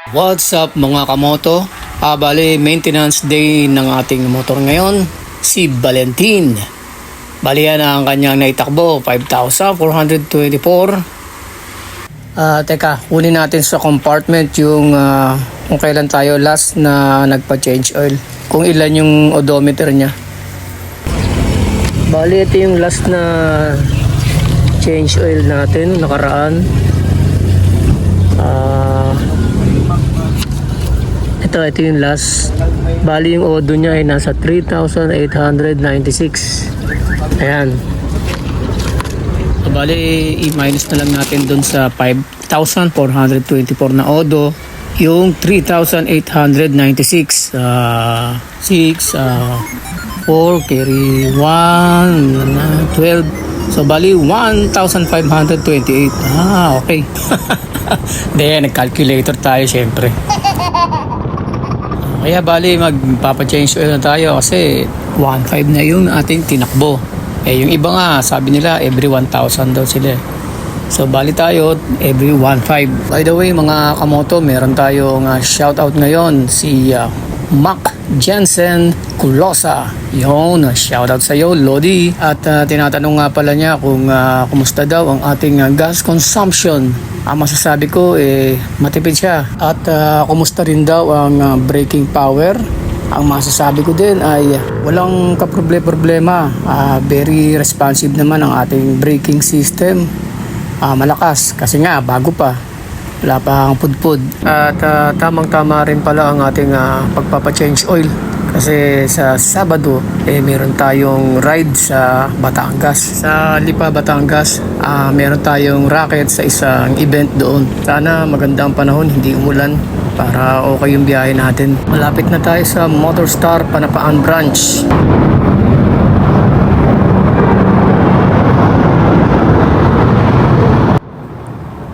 What's up mga kamoto? Bali, maintenance day ng ating motor ngayon, si Valentin. Bali yan ang kanyang naitakbo, 5,424. Teka, kunin natin sa compartment yung kung kailan tayo last na nagpa-change oil. Kung ilan yung odometer niya. Bali, ito yung last na change oil natin, nakaraan. Ito yung last. Bali yung odo niya ay nasa 3,896. Ayan. Bali i-minus na lang natin dun sa 5,424 na odo yung 3,896. 6 4 carry 1 12. So bali 1,528. Okay. Then nag-calculator tayo syempre. Kaya bali magpapa-change oil na tayo kasi 1.5 na yung ating tinakbo. Yung iba nga sabi nila every 1,000 daw sila. So bali tayo every 1.5. By the way mga kamoto, meron tayong shoutout ngayon si Mac Jensen Kulosa. Yun, shoutout sa iyo Lodi. At tinatanong nga pala niya kung kumusta daw ang ating gas consumption. Ang masasabi ko matipid siya. At kumusta rin daw ang braking power. Ang masasabi ko din ay walang kaproblema. Very responsive naman ang ating braking system. Malakas kasi nga bago pa. Wala pang pudpud. At tamang-tama rin pala ang ating pagpapa-change oil. Kasi sa Sabado, meron tayong ride sa Batangas. Sa Lipa, Batangas, meron tayong racket sa isang event doon. Sana magandang panahon, hindi umulan para okay yung biyahe natin. Malapit na tayo sa Motorstar Panapaan Branch.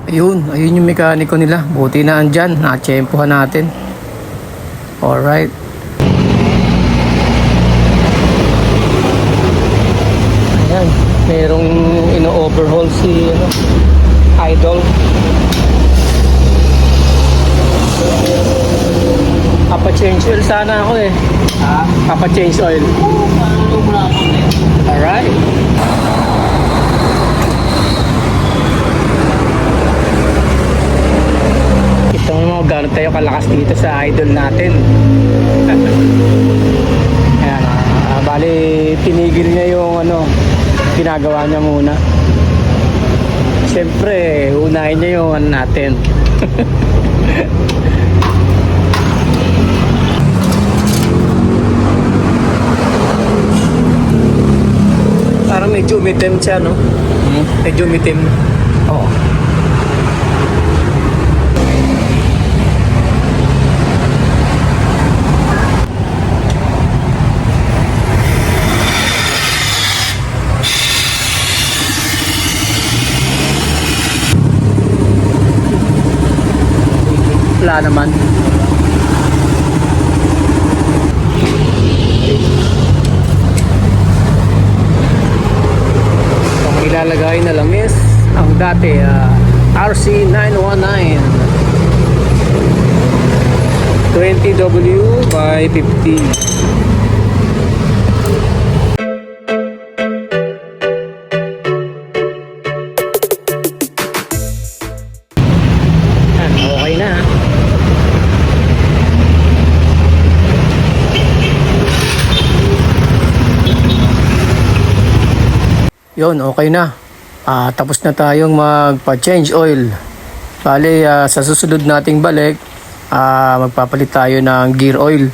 Ayun yung mekaniko nila. Buti na andyan, na-tsempohan natin. Alright. Ayan, merong ino-overhaul si Idol. Papa-change oil sana ako Papa-change oil. Alright. Ito mo, gano'n tayo kalakas dito sa Idol natin. Ayan, bali tinigil niya yung ginagawa niya muna. Siyempre unahin niya yung natin. Parang medyo umitim siya, no? Medyo umitim. Oo. Wala naman. Ang ilalagay na lang is ang dati RC919 20W by 50. Okay na. Yun, okay na. Tapos na tayong magpa-change oil. Bali, sa susunod nating balik, magpapalit tayo ng gear oil.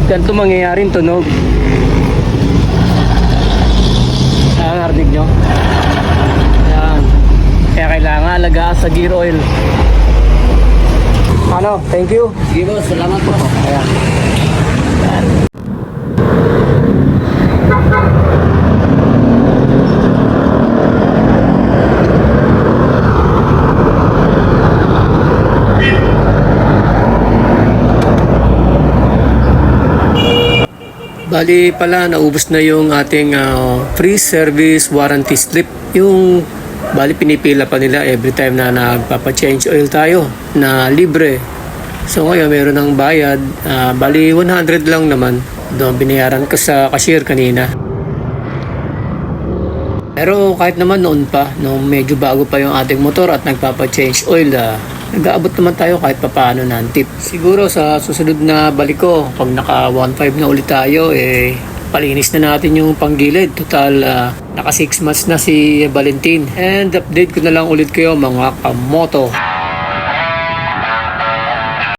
Ganito mangyayaring tunog. Narinig nyo? Ayan. Kaya kailangan alagaan sa gear oil. Thank you. Sige boss, salamat po. Ayan. Bali pala, naubos na yung ating free service warranty slip. Yung bali pinipila pa nila every time na nagpapa-change oil tayo na libre. So ngayon meron ng bayad, bali 100 lang naman. Doon binayaran ko sa cashier kanina. Pero kahit naman noon pa, nung medyo bago pa yung ating motor at nagpapa-change oil, nag-aabot naman tayo kahit papaano ng tip. Siguro sa susunod na balik ko, pag naka 1.5 na ulit tayo, palinis na natin yung panggilid. Total, naka 6 months na si Valentin. And update ko na lang ulit kayo mga kamoto.